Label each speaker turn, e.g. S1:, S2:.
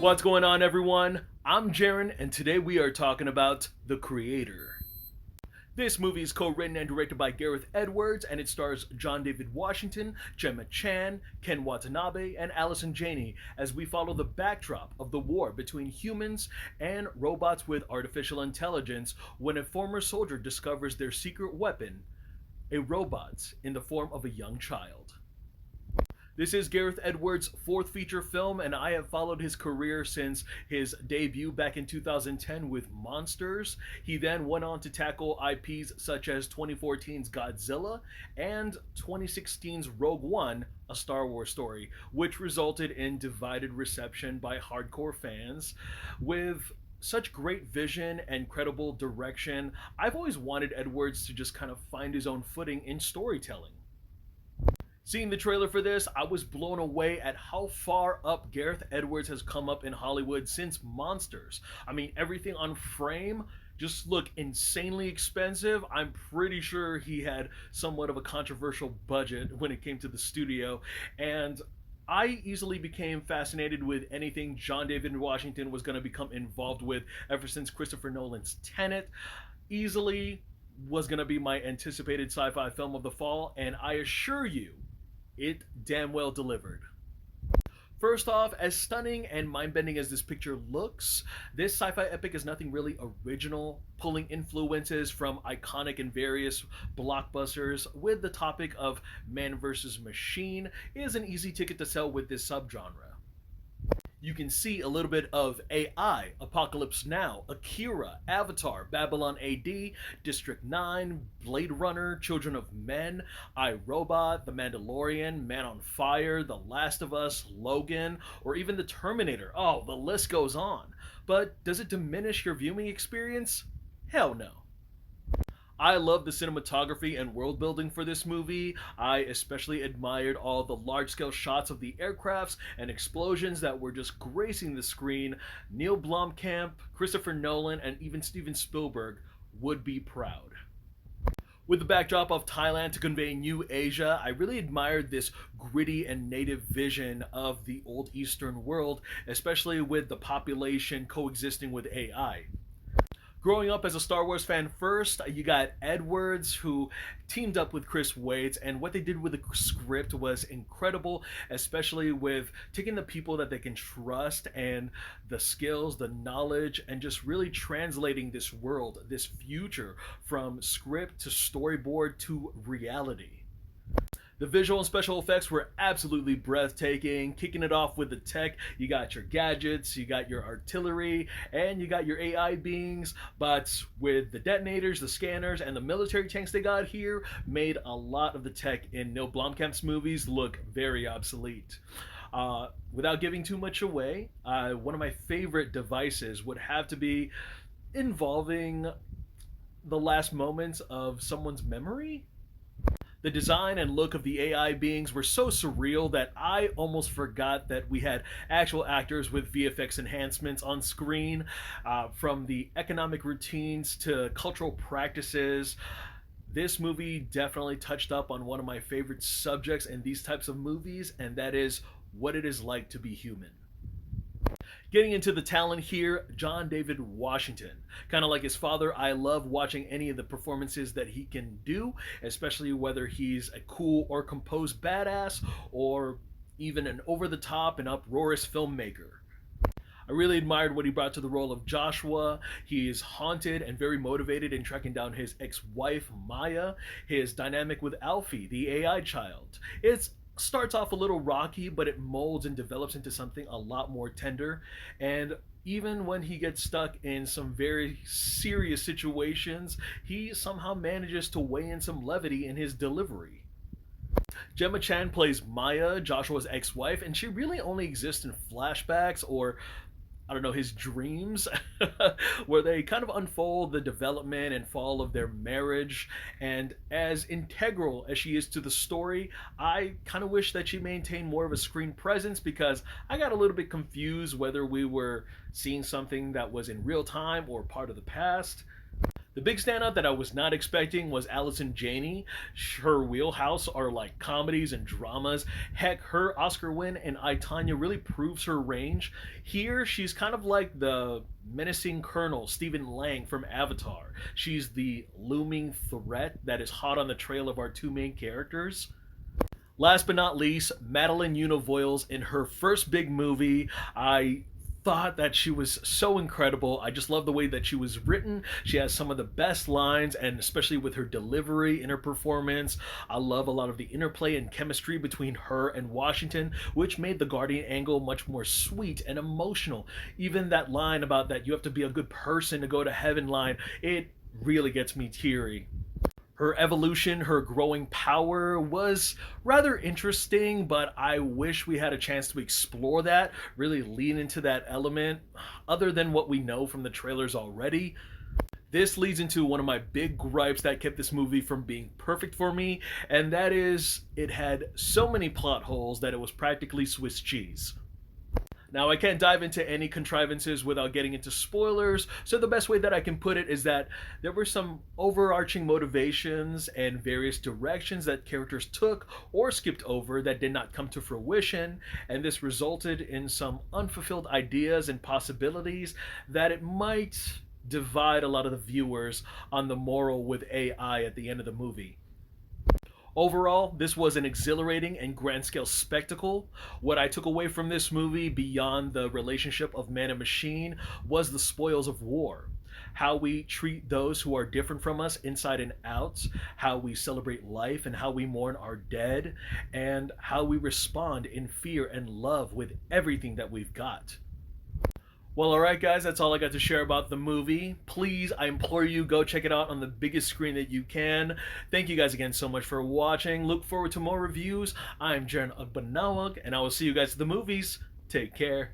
S1: What's going on, everyone? I'm Jaren, and today we are talking about The Creator. This movie is co-written and directed by Gareth Edwards, and it stars John David Washington, Gemma Chan, Ken Watanabe, and Allison Janney as we follow the backdrop of the war between humans and robots with artificial intelligence when a former soldier discovers their secret weapon, a robot in the form of a young child. This is Gareth Edwards' fourth feature film, and I have followed his career since his debut back in 2010 with Monsters. He then went on to tackle IPs such as 2014's Godzilla and 2016's Rogue One, a Star Wars story, which resulted in divided reception by hardcore fans. With such great vision and credible direction, I've always wanted Edwards to just kind of find his own footing in storytelling. Seeing the trailer for this, I was blown away at how far up Gareth Edwards has come up in Hollywood since Monsters. I mean, everything on frame just looked insanely expensive. I'm pretty sure he had somewhat of a controversial budget when it came to the studio, and I easily became fascinated with anything John David Washington was going to become involved with ever since Christopher Nolan's Tenet. Easily was going to be my anticipated sci-fi film of the fall, and I assure you, it damn well delivered. First off, as stunning and mind-bending as this picture looks, this sci-fi epic is nothing really original, pulling influences from iconic and various blockbusters with the topic of man versus machine is an easy ticket to sell with this subgenre. You can see a little bit of AI, Apocalypse Now, Akira, Avatar, Babylon AD, District 9, Blade Runner, Children of Men, I, Robot, The Mandalorian, Man on Fire, The Last of Us, Logan, or even The Terminator. Oh, the list goes on. But does it diminish your viewing experience? Hell no. I love the cinematography and world building for this movie. I especially admired all the large scale shots of the aircrafts and explosions that were just gracing the screen. Neil Blomkamp, Christopher Nolan, and even Steven Spielberg would be proud. With the backdrop of Thailand to convey New Asia, I really admired this gritty and native vision of the old Eastern world, especially with the population coexisting with AI. Growing up as a Star Wars fan first, you got Edwards, who teamed up with Chris Waits, and what they did with the script was incredible, especially with taking the people that they can trust and the skills, the knowledge, and just really translating this world, this future, from script to storyboard to reality. The visual and special effects were absolutely breathtaking. Kicking it off with the tech, you got your gadgets, you got your artillery, and you got your AI beings. But with the detonators, the scanners, and the military tanks they got here, made a lot of the tech in Neil Blomkamp's movies look very obsolete. Without giving too much away, one of my favorite devices would have to be involving the last moments of someone's memory. The design and look of the AI beings were so surreal that I almost forgot that we had actual actors with VFX enhancements on screen. From the economic routines to cultural practices, this movie definitely touched up on one of my favorite subjects in these types of movies, and that is what it is like to be human. Getting into the talent here, John David Washington. Kind of like his father, I love watching any of the performances that he can do, especially whether he's a cool or composed badass or even an over-the-top and uproarious filmmaker. I really admired what he brought to the role of Joshua. He is haunted and very motivated in tracking down his ex-wife, Maya, his dynamic with Alfie, the AI child. It starts off a little rocky, but it molds and develops into something a lot more tender. And even when he gets stuck in some very serious situations, he somehow manages to weigh in some levity in his delivery. Gemma Chan plays Maya, Joshua's ex-wife, and she really only exists in flashbacks or I don't know, his dreams, where they kind of unfold the development and fall of their marriage. And as integral as she is to the story, I kind of wish that she maintained more of a screen presence, because I got a little bit confused whether we were seeing something that was in real time or part of the past. The big standout that I was not expecting was Allison Janney. Her wheelhouse are like comedies and dramas. Heck, her Oscar win in I, Tonya really proves her range. Here, she's kind of like the menacing Colonel Stephen Lang from Avatar. She's the looming threat that is hot on the trail of our two main characters. Last but not least, Madeline Univoyles in her first big movie. I thought that she was so incredible. I just love the way that she was written. She has some of the best lines, and especially with her delivery in her performance. I love a lot of the interplay and chemistry between her and Washington, which made the Guardian angle much more sweet and emotional. Even that line about that you have to be a good person to go to heaven line, it really gets me teary. Her evolution, her growing power was rather interesting, but I wish we had a chance to explore that, really lean into that element, other than what we know from the trailers already. This leads into one of my big gripes that kept this movie from being perfect for me, and that is it had so many plot holes that it was practically Swiss cheese. Now, I can't dive into any contrivances without getting into spoilers, so the best way that I can put it is that there were some overarching motivations and various directions that characters took or skipped over that did not come to fruition, and this resulted in some unfulfilled ideas and possibilities that it might divide a lot of the viewers on the moral with AI at the end of the movie. Overall, this was an exhilarating and grand scale spectacle. What I took away from this movie, beyond the relationship of man and machine, was the spoils of war. How we treat those who are different from us inside and out, how we celebrate life and how we mourn our dead, and how we respond in fear and love with everything that we've got. Well, alright, guys, that's all I got to share about the movie. Please, I implore you, go check it out on the biggest screen that you can. Thank you guys again so much for watching. Look forward to more reviews. I'm Jaren Ugbanawag, and I will see you guys at the movies. Take care.